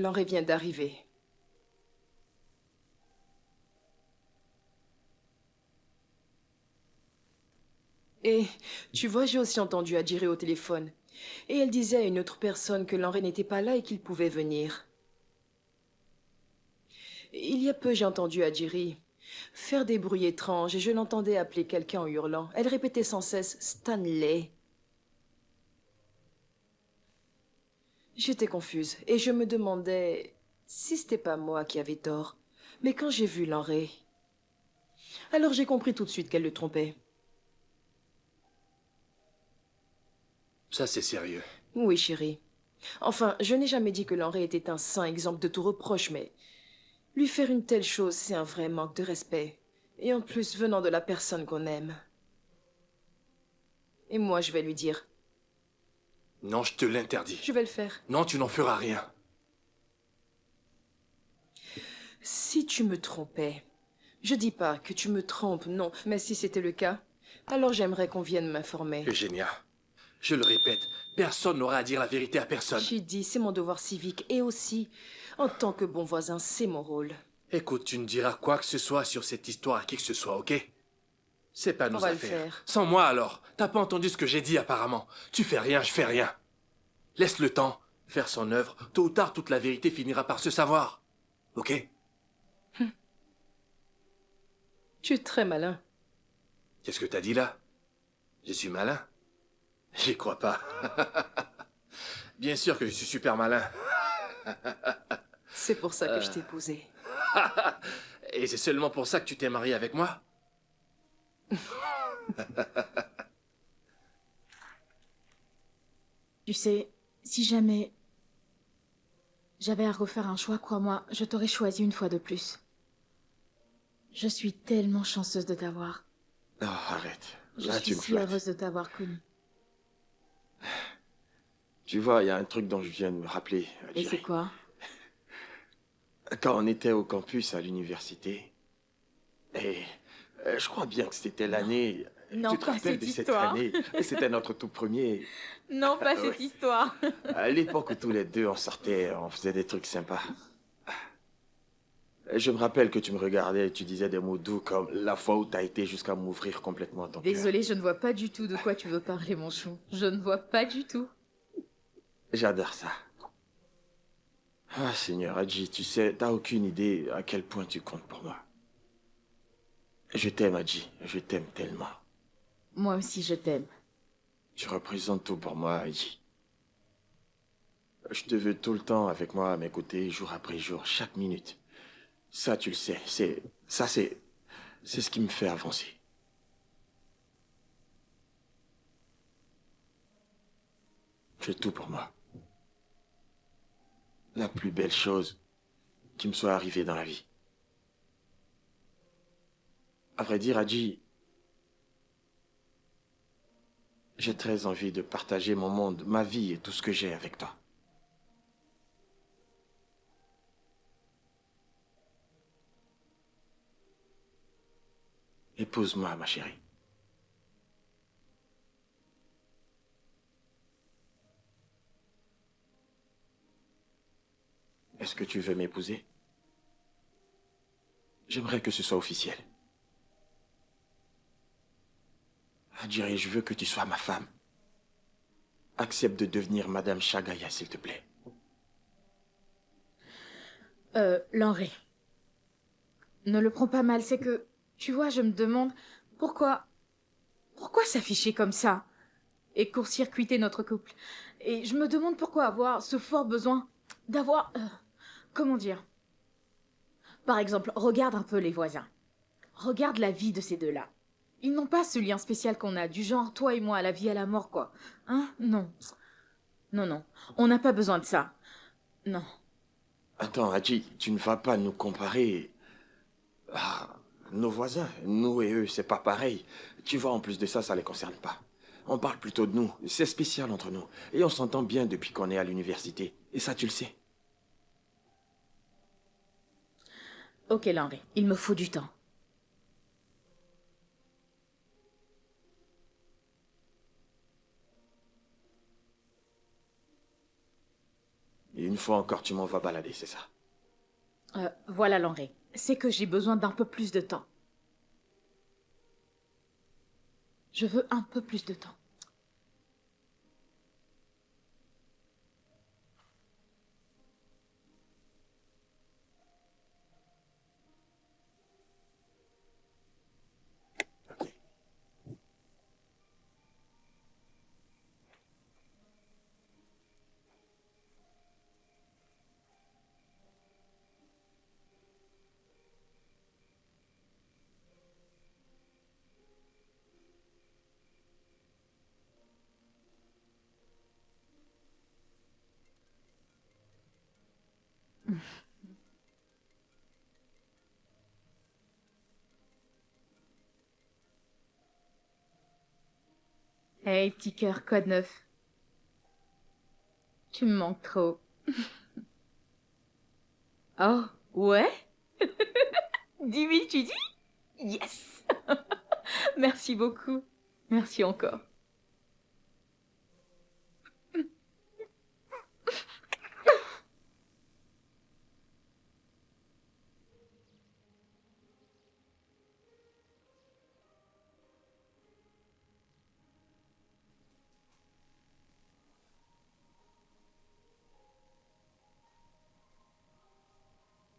L'Henri vient d'arriver. Et tu vois, j'ai aussi entendu Adjiri au téléphone. Et elle disait à une autre personne que l'Henri n'était pas là et qu'il pouvait venir. Il y a peu, j'ai entendu Adjiri faire des bruits étranges et je l'entendais appeler quelqu'un en hurlant. Elle répétait sans cesse « Stanley ». J'étais confuse et je me demandais si c'était pas moi qui avais tort. Mais quand j'ai vu l'Henri, alors j'ai compris tout de suite qu'elle le trompait. Ça, c'est sérieux. Oui, chérie. Enfin, je n'ai jamais dit que l'Henri était un saint exemple de tout reproche, mais lui faire une telle chose, c'est un vrai manque de respect. Et en plus, venant de la personne qu'on aime. Et moi, je vais lui dire. Non, je te l'interdis. Je vais le faire. Non, tu n'en feras rien. Si tu me trompais, je dis pas que tu me trompes, non, mais si c'était le cas, alors j'aimerais qu'on vienne m'informer. Eugénia, je le répète, personne n'aura à dire la vérité à personne. J'ai dit, c'est mon devoir civique et aussi, en tant que bon voisin, c'est mon rôle. Écoute, tu ne diras quoi que ce soit sur cette histoire à qui que ce soit, ok? C'est pas On nos va le affaires. faire. Sans moi alors, t'as pas entendu ce que j'ai dit apparemment. Tu fais rien, je fais rien. Laisse le temps faire son œuvre. Tôt ou tard, toute la vérité finira par se savoir. Ok? Tu es très malin. Qu'est-ce que t'as dit là? Je suis malin? J'y crois pas. Bien sûr que je suis super malin. C'est pour ça que je t'ai épousé. Et c'est seulement pour ça que tu t'es marié avec moi? Tu sais, si jamais j'avais à refaire un choix, crois-moi, je t'aurais choisi une fois de plus. Je suis tellement chanceuse de t'avoir. Non, arrête. Je Là, suis tu me si flattes. heureuse de t'avoir connue. Tu vois, il y a un truc dont je viens de me rappeler, Et Adjiri. c'est quoi? Quand on était au campus à l'université, et je crois bien que c'était l'année... Non, tu te pas rappelles cette de cette histoire. année? C'était notre tout premier. Non, pas Ouais. cette histoire. À l'époque où tous les deux on sortait, on faisait des trucs sympas. Je me rappelle que tu me regardais et tu disais des mots doux comme la fois où t'as été jusqu'à m'ouvrir complètement ton cœur. Désolée, je ne vois pas du tout de quoi tu veux parler, mon chou. Je ne vois pas du tout. J'adore ça. Ah, Seigneur Adji, tu sais, t'as aucune idée à quel point tu comptes pour moi. Je t'aime, Adji. Je t'aime tellement. Moi aussi, je t'aime. Tu représentes tout pour moi, Adji. Je te veux tout le temps avec moi à mes côtés, jour après jour, chaque minute. Ça, tu le sais. C'est ce qui me fait avancer. Tu es tout pour moi. La plus belle chose qui me soit arrivée dans la vie. À vrai dire, Adji, j'ai très envie de partager mon monde, ma vie et tout ce que j'ai avec toi. Épouse-moi, ma chérie. Est-ce que tu veux m'épouser? J'aimerais que ce soit officiel. Adjiri, je veux que tu sois ma femme. Accepte de devenir Madame Chagaya, s'il te plaît. L'Henri. Ne le prends pas mal, c'est que... Tu vois, je me demande... Pourquoi s'afficher comme ça? Et court-circuiter notre couple. Et je me demande pourquoi avoir ce fort besoin d'avoir... comment dire? Par exemple, regarde un peu les voisins. Regarde la vie de ces deux-là. Ils n'ont pas ce lien spécial qu'on a, du genre toi et moi, à la vie à la mort, quoi. Hein? Non. Non, non. On n'a pas besoin de ça. Non. Attends, Adji, tu ne vas pas nous comparer à nos voisins. Nous et eux, c'est pas pareil. Tu vois, en plus de ça, ça les concerne pas. On parle plutôt de nous. C'est spécial entre nous. Et on s'entend bien depuis qu'on est à l'université. Et ça, tu le sais. Ok, l'Henri, il me faut du temps. Et une fois encore tu m'envoies balader, c'est ça? Voilà, Lanré. C'est que j'ai besoin d'un peu plus de temps. Je veux un peu plus de temps. Ok. Hey, petit cœur, quoi de neuf? Tu me manques trop. Oh, ouais? 10 000, tu dis? Yes! Merci beaucoup. Merci encore.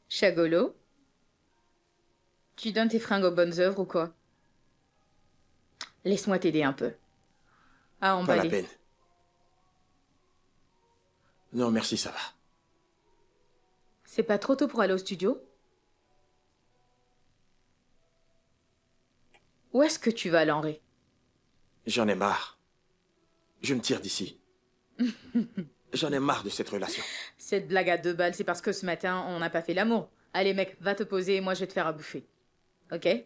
Chagolo? Tu donnes tes fringues aux bonnes œuvres ou quoi? Laisse-moi t'aider un peu. À Pas la emballer. peine. Non, merci, ça va. C'est pas trop tôt pour aller au studio? Où est-ce que tu vas, Lanré? J'en ai marre. Je me tire d'ici. J'en ai marre de cette relation. Cette blague à 2 balles, c'est parce que ce matin, on n'a pas fait l'amour. Allez, mec, va te poser et moi, je vais te faire à bouffer. Ok? Et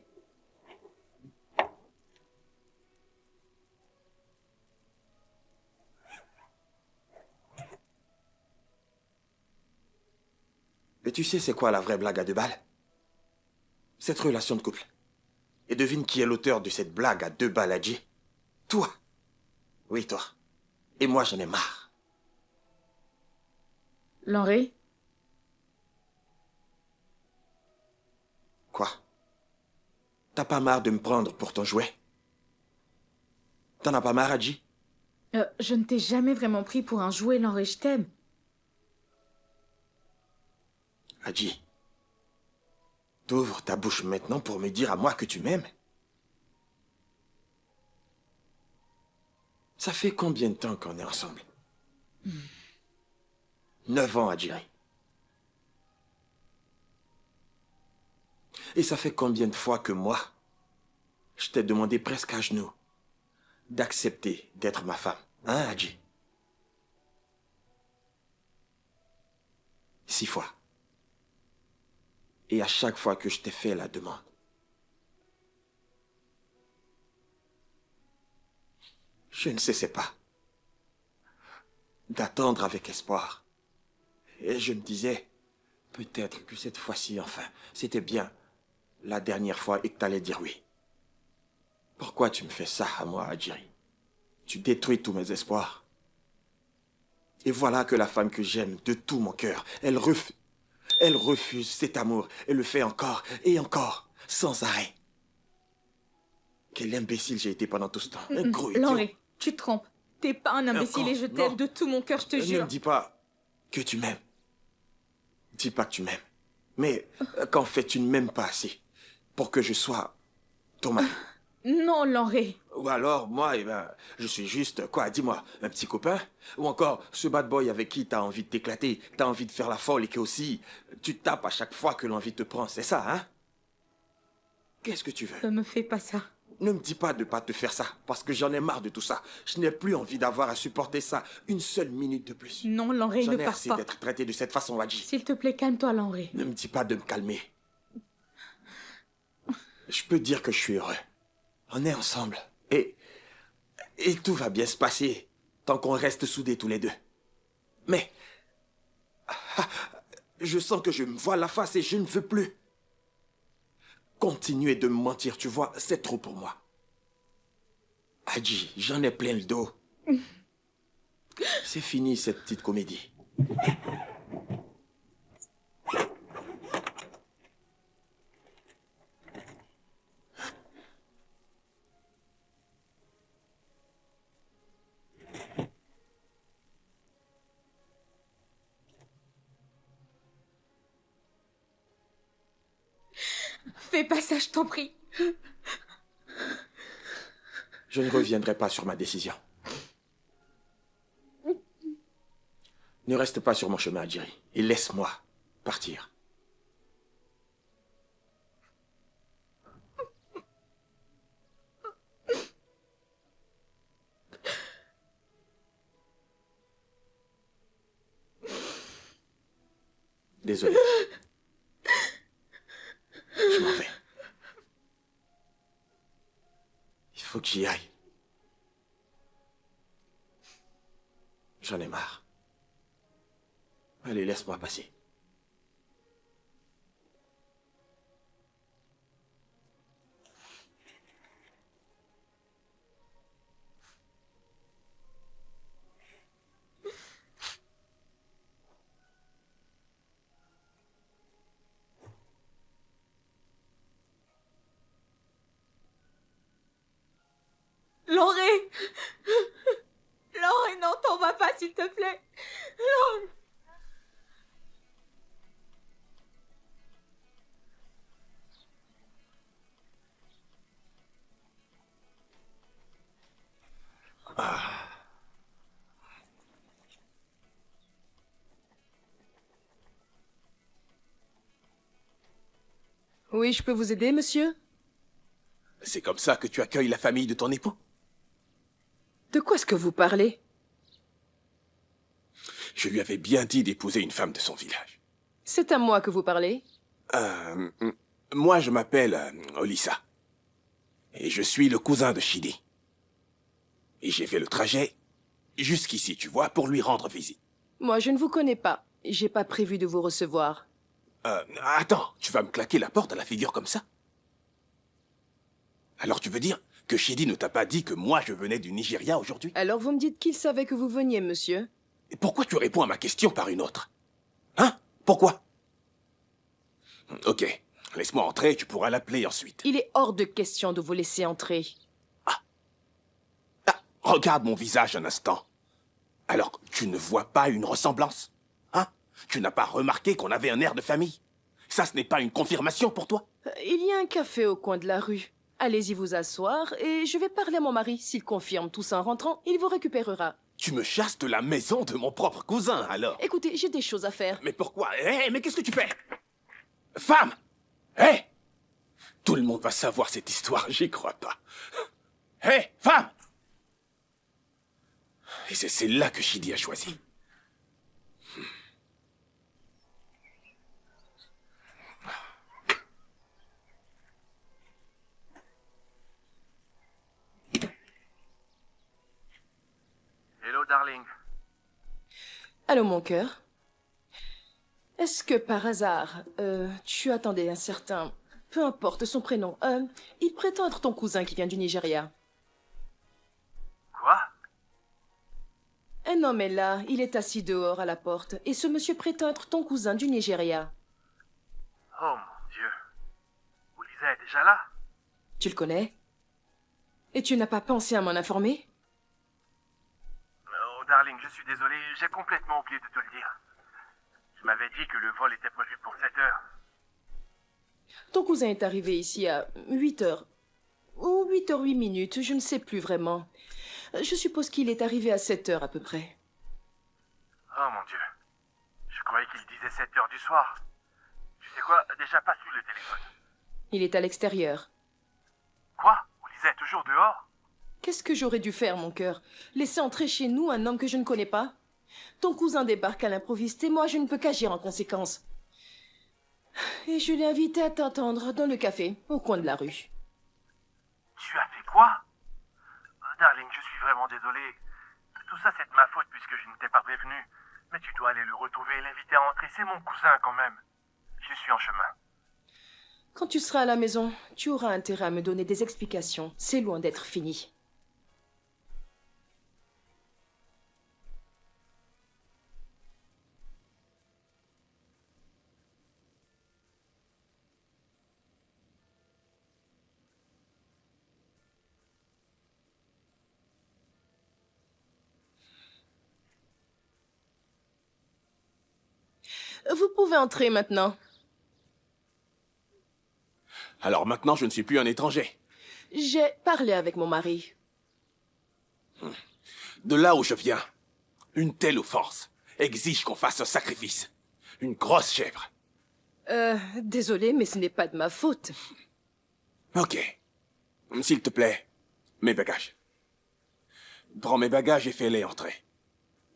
tu sais c'est quoi la vraie blague à 2 balles? Cette relation de couple. Et devine qui est l'auteur de cette blague à 2 balles, Hadji? Toi. Oui, toi. Et moi, j'en ai marre. Lanré? Quoi? T'as pas marre de me prendre pour ton jouet? T'en as pas marre, Hadji? Je ne t'ai jamais vraiment pris pour un jouet, Lanré, je t'aime. Hadji, t'ouvres ta bouche maintenant pour me dire à moi que tu m'aimes? Ça fait combien de temps qu'on est ensemble? 9 ans, Hadjiri. Et ça fait combien de fois que moi, je t'ai demandé presque à genoux d'accepter d'être ma femme, hein, Hadji? 6 fois. Et à chaque fois que je t'ai fait la demande, je ne cessais pas d'attendre avec espoir. Et je me disais, peut-être que cette fois-ci, enfin, c'était bien la dernière fois et que t'allais dire oui. Pourquoi tu me fais ça à moi, Hadjiri? Tu détruis tous mes espoirs. Et voilà que la femme que j'aime de tout mon cœur, elle refuse cet amour et le fait encore et encore, sans arrêt. Quel imbécile j'ai été pendant tout ce temps. Un gros idiot. Lanré, tu te trompes. T'es pas un imbécile et je t'aime Non. de tout mon cœur, je te Ne jure. me dis pas que tu m'aimes. Dis pas que tu m'aimes. Mais qu'en fait, tu ne m'aimes pas assez pour que je sois ton mari. Non, Lanré. Ou alors, moi, eh ben, je suis juste, quoi, dis-moi, un petit copain? Ou encore, ce bad boy avec qui t'as envie de t'éclater, t'as envie de faire la folle et que aussi, tu tapes à chaque fois que l'envie te prend, c'est ça, hein? Qu'est-ce que tu veux? Ne me fais pas ça. Ne me dis pas de pas te faire ça, parce que j'en ai marre de tout ça. Je n'ai plus envie d'avoir à supporter ça une seule minute de plus. Non, Lanré, J'en ne ai pars assez pas. d'être traité de cette façon, Hadji. S'il te plaît, calme-toi, Lanré. Ne me dis pas de me calmer. Je peux dire que je suis heureux. On est ensemble. Et tout va bien se passer tant qu'on reste soudés tous les deux. Mais je sens que je me vois la face et je ne veux plus. Continuer de me mentir, tu vois, c'est trop pour moi. Hadji, j'en ai plein le dos. C'est fini cette petite comédie. Fais pas ça, je t'en prie. Je ne reviendrai pas sur ma décision. Ne reste pas sur mon chemin, Ajiri, et laisse-moi partir. Désolé. Je m'en vais. Il faut que j'y aille. J'en ai marre. Allez, laisse-moi passer. Lauré! Lauré, non, t'en vas pas, s'il te plaît. Lauré. Oui, je peux vous aider, monsieur? C'est comme ça que tu accueilles la famille de ton époux? De quoi est-ce que vous parlez? Je lui avais bien dit d'épouser une femme de son village. C'est à moi que vous parlez? Euh, Moi, je m'appelle Olissa. Et je suis le cousin de Shidi. Et j'ai fait le trajet jusqu'ici, tu vois, pour lui rendre visite. Moi, je ne vous connais pas. J'ai pas prévu de vous recevoir. Attends, tu vas me claquer la porte à la figure comme ça? Alors tu veux dire que Shidi ne t'a pas dit que moi je venais du Nigeria aujourd'hui? Alors vous me dites qu'il savait que vous veniez, monsieur? Et pourquoi tu réponds à ma question par une autre? Hein? Pourquoi? Ok, laisse-moi entrer, tu pourras l'appeler ensuite. Il est hors de question de vous laisser entrer. Ah, regarde mon visage un instant. Alors, tu ne vois pas une ressemblance? Hein? Tu n'as pas remarqué qu'on avait un air de famille? Ça, ce n'est pas une confirmation pour toi? Il y a un café au coin de la rue. Allez-y vous asseoir et je vais parler à mon mari. S'il confirme tout ça en rentrant, il vous récupérera. Tu me chasses de la maison de mon propre cousin, alors? Écoutez, j'ai des choses à faire. Mais pourquoi? Hé, mais qu'est-ce que tu fais? Femme! Hé! Tout le monde va savoir cette histoire, j'y crois pas. Hé, femme! Et c'est celle-là que Shidi a choisi. Hello, darling. Allô, mon cœur? Est-ce que par hasard, tu attendais un certain... Peu importe son prénom, il prétend être ton cousin qui vient du Nigeria. Quoi? Un homme est là, il est assis dehors à la porte, et ce monsieur prétend être ton cousin du Nigeria. Oh mon Dieu. Olisa est déjà là? Tu le connais? Et tu n'as pas pensé à m'en informer? Oh, darling, je suis désolé, j'ai complètement oublié de te le dire. Je m'avais dit que le vol était prévu pour 7 heures. Ton cousin est arrivé ici à 8 heures. Ou 8 heures 8 minutes, je ne sais plus vraiment. Je suppose qu'il est arrivé à 7 heures à peu près. Oh mon Dieu. Je croyais qu'il disait 7 heures du soir. Tu sais quoi? Déjà pas sur le téléphone. Il est à l'extérieur. Quoi? Olisa est toujours dehors? Qu'est-ce que j'aurais dû faire, mon cœur? Laisser entrer chez nous un homme que je ne connais pas? Ton cousin débarque à l'improviste et moi je ne peux qu'agir en conséquence. Et je l'ai invité à t'attendre dans le café, au coin de la rue. Tu as fait quoi? Darling, je suis vraiment désolé. Tout ça, c'est de ma faute puisque je ne t'ai pas prévenu. Mais tu dois aller le retrouver et l'inviter à entrer. C'est mon cousin quand même. Je suis en chemin. Quand tu seras à la maison, tu auras intérêt à me donner des explications. C'est loin d'être fini. Vous pouvez entrer maintenant. Alors maintenant, je ne suis plus un étranger. J'ai parlé avec mon mari. De là où je viens, une telle offense exige qu'on fasse un sacrifice. Une grosse chèvre. Désolé, mais ce n'est pas de ma faute. Ok. S'il te plaît, mes bagages. Prends mes bagages et fais-les entrer.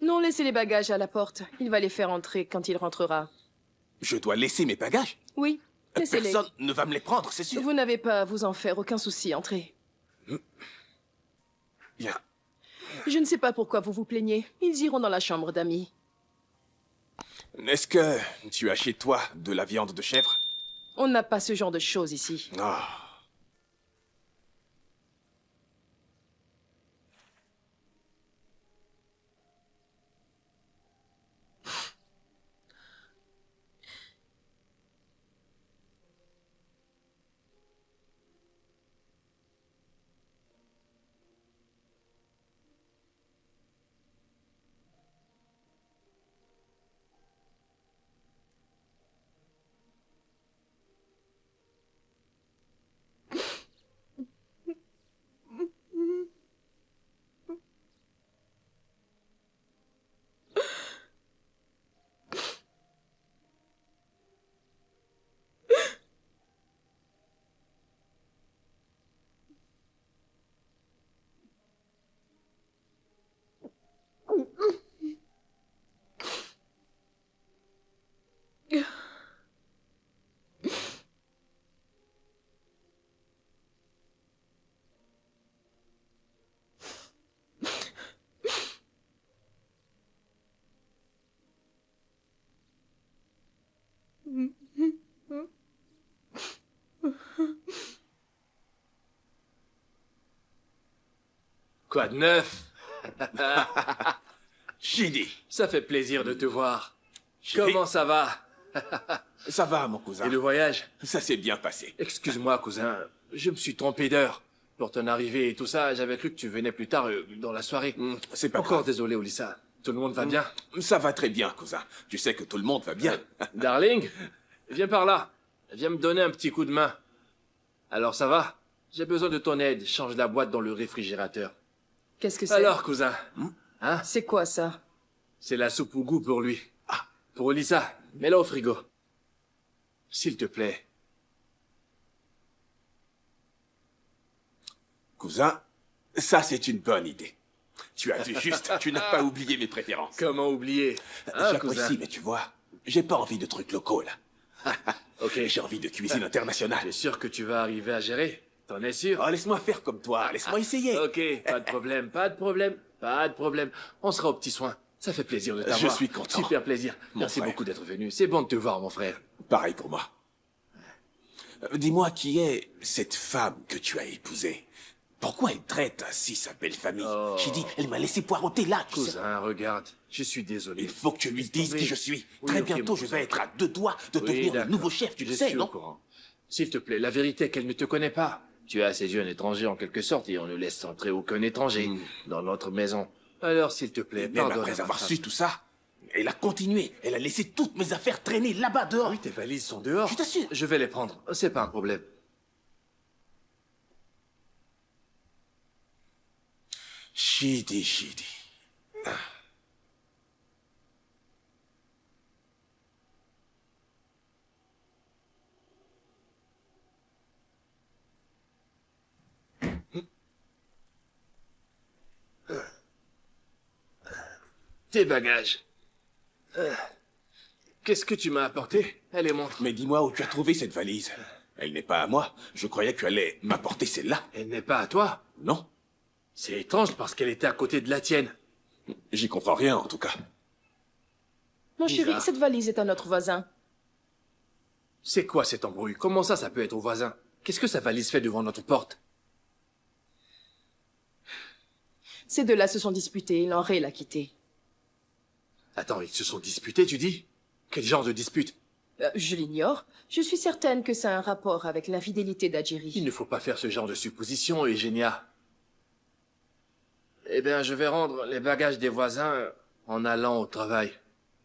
Non, laissez les bagages à la porte. Il va les faire entrer quand il rentrera. Je dois laisser mes bagages? Oui, laissez-les. Personne ne va me les prendre, c'est sûr. Vous n'avez pas à vous en faire, aucun souci, entrez. Bien. Je ne sais pas pourquoi vous vous plaignez. Ils iront dans la chambre d'amis. Est-ce que tu as chez toi de la viande de chèvre? On n'a pas ce genre de choses ici. Ah. Quoi de neuf? Chidi. Ça fait plaisir de te voir. Chidi. Comment ça va? Ça va, mon cousin. Et le voyage? Ça s'est bien passé. Excuse-moi, cousin. Je me suis trompé d'heure. Pour ton arrivée et tout ça, j'avais cru que tu venais plus tard dans la soirée. C'est pas Encore grave. désolé, Olissa. Tout le monde va bien? Ça va très bien, cousin. Tu sais que tout le monde va bien. Darling, viens par là. Viens me donner un petit coup de main. Alors ça va? J'ai besoin de ton aide. Change la boîte dans le réfrigérateur. Qu'est-ce que c'est? Alors, cousin? C'est quoi ça? C'est la soupe au goût pour lui. Ah, pour Olissa. Mets-la au frigo. S'il te plaît. Cousin, ça c'est une bonne idée. Tu as vu juste, tu n'as pas oublié mes préférences. Comment oublier? Hein, cousin? J'apprécie, mais tu vois, j'ai pas envie de trucs locaux, là. Ok. J'ai envie de cuisine internationale. T'es sûr que tu vas arriver à gérer? T'en es sûr? Oh, laisse-moi faire comme toi, laisse-moi essayer. Ok, pas de problème, pas de problème, pas de problème. On sera aux petits soins. Ça fait plaisir de t'avoir. Je suis content. Super plaisir. Mon Merci frère. beaucoup d'être venu. C'est bon de te voir, mon frère. Pareil pour moi. Dis-moi, qui est cette femme que tu as épousée? Pourquoi elle traite ainsi sa belle famille? Oh. J'ai dit, elle m'a laissé poireauter là, tu sais. Cousin, regarde, je suis désolé. Il faut que tu lui dises tomber. qui je suis. Oui, Très ok, bientôt, mon je cousin. vais être à 2 doigts de Oui, devenir le d'accord. nouveau chef, tu le Je sais, suis non? au courant. S'il te plaît, la vérité est qu'elle ne te connaît pas. Tu as à ses yeux un étranger en quelque sorte et on ne laisse entrer aucun étranger dans notre maison. Alors, s'il te plaît, Même pardonne. après à ma avoir femme. su tout ça, elle a continué. Elle a laissé toutes mes affaires traîner là-bas dehors. Oui, tes valises sont dehors. Je t'assure. Je vais les prendre. C'est pas un problème. Chidi. Tes bagages. Qu'est-ce que tu m'as apporté? Allez, montre. Mais dis-moi où tu as trouvé cette valise. Elle n'est pas à moi. Je croyais que tu allais m'apporter celle-là. Elle n'est pas à toi. Non? C'est étrange parce qu'elle était à côté de la tienne. J'y comprends rien, en tout cas. Mon chéri, Bizarre. cette valise est à notre voisin. C'est quoi cette embrouille? Comment ça peut être au voisin? Qu'est-ce que sa valise fait devant notre porte? Ces deux-là se sont disputés, Henri l'a quitté. Attends, ils se sont disputés, tu dis? Quel genre de dispute? Je l'ignore. Je suis certaine que ça a un rapport avec l'infidélité Il d'Adjiri. ne faut pas faire ce genre de supposition, Eugénia. Eh bien, je vais rendre les bagages des voisins en allant au travail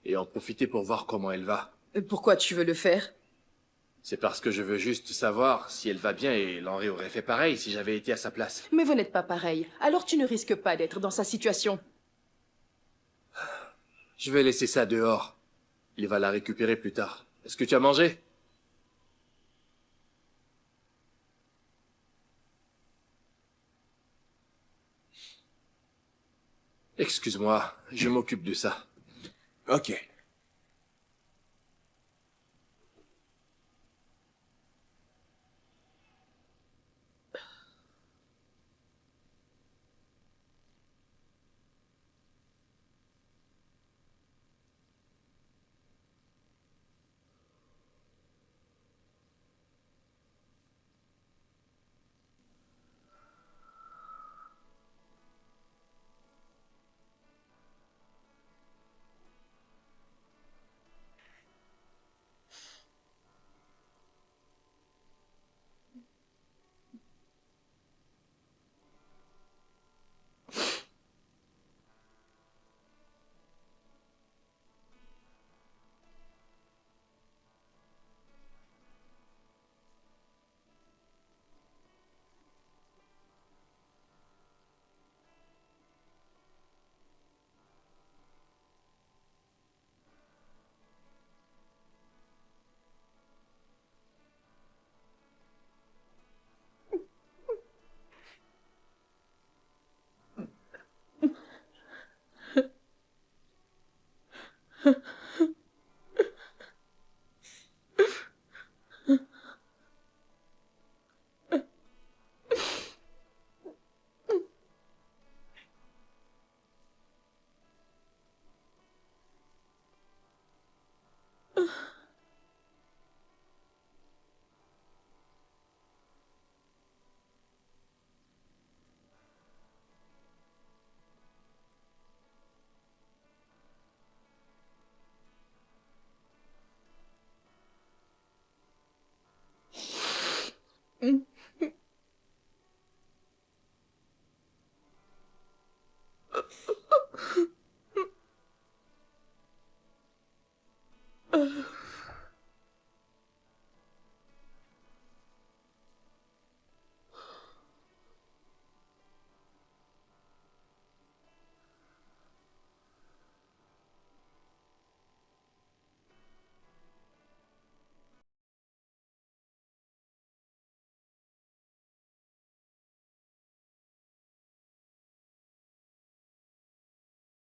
et en profiter pour voir comment elle va. Pourquoi tu veux le faire? C'est parce que je veux juste savoir si elle va bien et L'Henri aurait fait pareil si j'avais été à sa place. Mais vous n'êtes pas pareil, alors tu ne risques pas d'être dans sa situation. Je vais laisser ça dehors. Il va la récupérer plus tard. Est-ce que tu as mangé? Excuse-moi, je m'occupe de ça. Ok.